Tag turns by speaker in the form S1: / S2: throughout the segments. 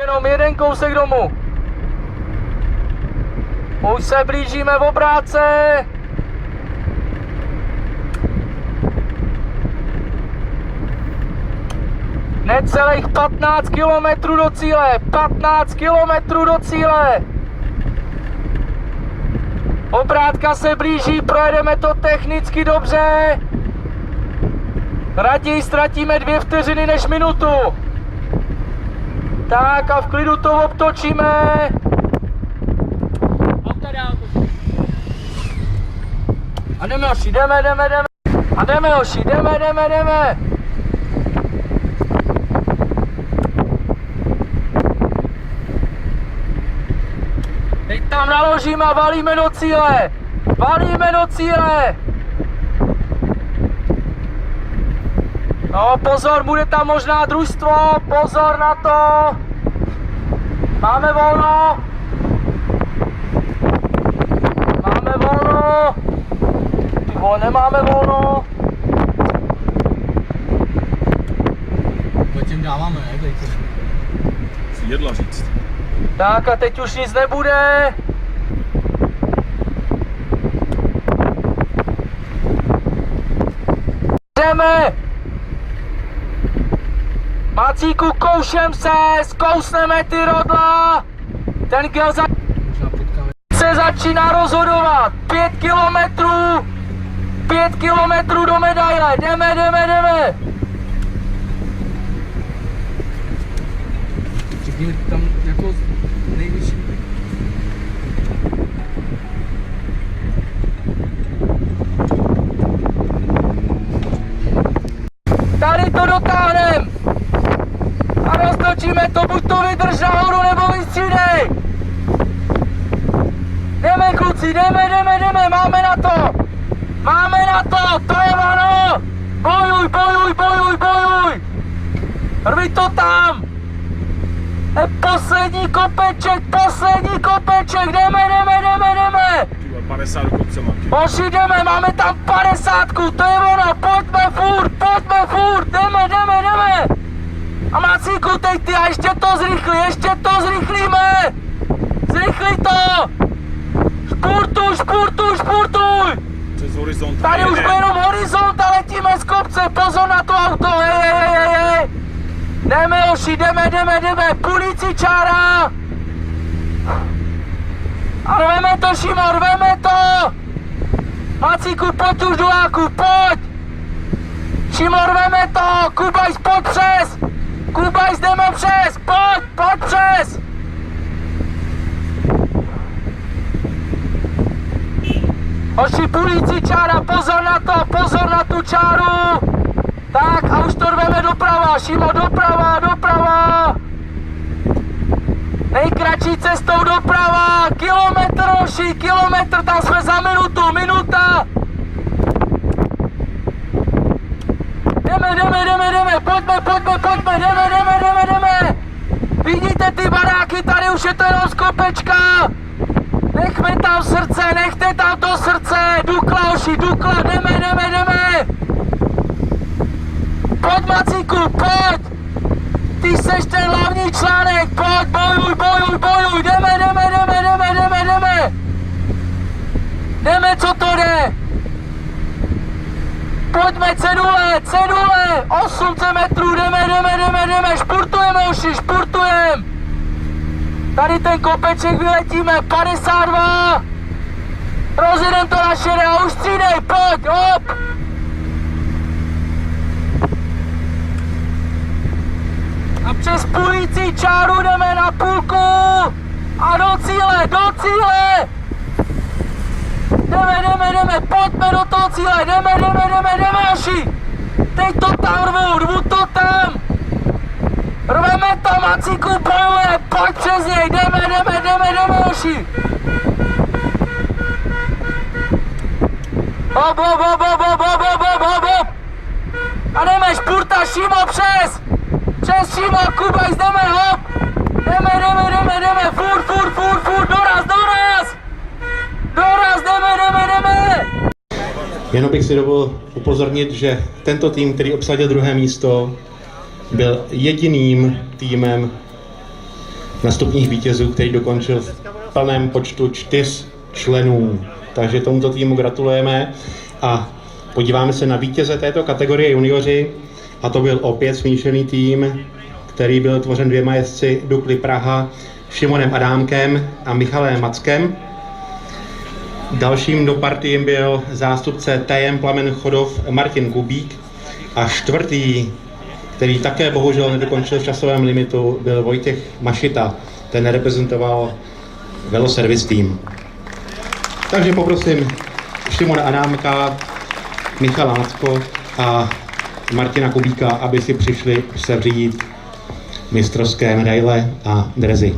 S1: jenom jeden kousek domů. Už se blížíme v obrátce. Necelých 15 kilometrů do cíle. 15 kilometrů do cíle. Obrátka se blíží, projedeme to technicky dobře. Raději ztratíme 2 vteřiny než minutu. Tak a v klidu to obtočíme. A jdeme, hoši, jdeme. A jdeme, hoši, jdeme. Teď tam naložíme a valíme do cíle. No pozor, bude tam možná družstvo, pozor na to. Máme volno. Ty vole, nemáme volno.
S2: Tím dáváme, ne?
S3: Si jedla říct.
S1: Tak a teď už nic nebude. Jdeme. Macíku, koušem zkousneme ty rodla. Ten gel se začíná rozhodovat. 5 kilometrů do medaile. Jdeme.
S2: Řekni tam jako nejvyšší.
S1: Tady to dotáhnem. A roztočíme to, buď to vydrž nahoru, nebo vystřídej. Jdeme kluci, jdeme, máme na to, to je ono. Bojuj. Rvi to tam. Poslední kopeček, jdeme.
S3: 50 kopce mám.
S1: Hoši, jdeme, máme tam 50, to je ono, pojďme furt, jdeme. A Macíku, teď ty, a ještě to zrychlíme. Zrychli to. Špurtuj.
S3: Přes horizont.
S1: Tady už bude jenom horizont a letíme z kopce, pozor na to auto, hej. Jdeme, hoši, jdeme, půlící čára. A rveme to, Šimo, Macíku, pojď už duáku, pojď. Šimo, rveme to, Kubajs, pojď přes. Jdeme přes, pojď přes. Hoši, půlící čára, pozor na tu čáru. Tak a už to rveme doprava, Šimo, doprava. Nejkratší cestou doprava, kilometr, tam jsme za minuta. Jdeme, pojďme, jdeme. Vidíte ty baráky, tady už je to jenom z kopečka. Nechme tam srdce, nechte tam to srdce, Dukla, hoši, jdeme. Pojď Macíku, pojď. Ty seš ten hlavní článek, pojď, bojuj, jdeme. Jdeme, co to jde. Pojďme, cedule, 800 metrů, jdeme, špurtujeme, hoši, špurtujeme. Tady ten kopeček vyletíme, 52. Rozjedem to na šedé a už střídej, pojď, hop. A přes půlící čáru jdeme na půlku a do cíle. Jdeme, pojďme do toho cíle, jdeme, hoši. Teď to tam rvu to tam. Rveme to, Macíku, bojuje, pojď přes něj, jdeme, hoši. Hop. A jdeme, špurta, Šimo, přes Šimo, Kubajs, jdeme, hop. Jdeme, furt, doraz, jdeme.
S4: Jenom bych si dovolil upozornit, že tento tým, který obsadil 2. místo, byl jediným týmem nastupních vítězů, který dokončil v plném počtu 4 členů. Takže tomuto týmu gratulujeme a podíváme se na vítěze této kategorie junioři. A to byl opět smíšený tým, který byl tvořen 2 jezdci Dukly Praha, Šimonem Adámkem a Michalem Mackem. Dalším do partiem byl zástupce TM Plamen Chodov Martin Kubík a 4., který také bohužel nedokončil v časovém limitu, byl Vojtěch Mašita. Ten reprezentoval Veloservice tým. Takže poprosím Šimona Adámka, Michala Macko a Martina Kubíka, aby si přišli převřít mistrovské medaile a dresy.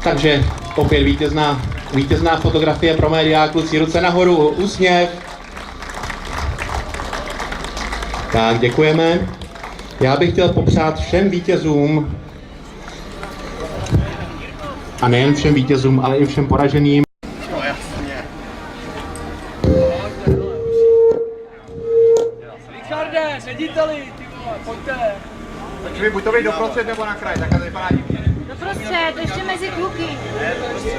S4: Takže opět vítězná fotografie pro média, kluci ruce nahoru, úsměv. Tak, děkujeme. Já bych chtěl popřát všem vítězům, a nejen všem vítězům, ale i všem poraženým.
S1: Richarde, řediteli, ty vole, pojďte.
S5: Tak vy buď to být doprostřed nebo na kraj, tak to vypadá divně.
S6: Doprostřed, ještě mezi kluky.
S5: Prostě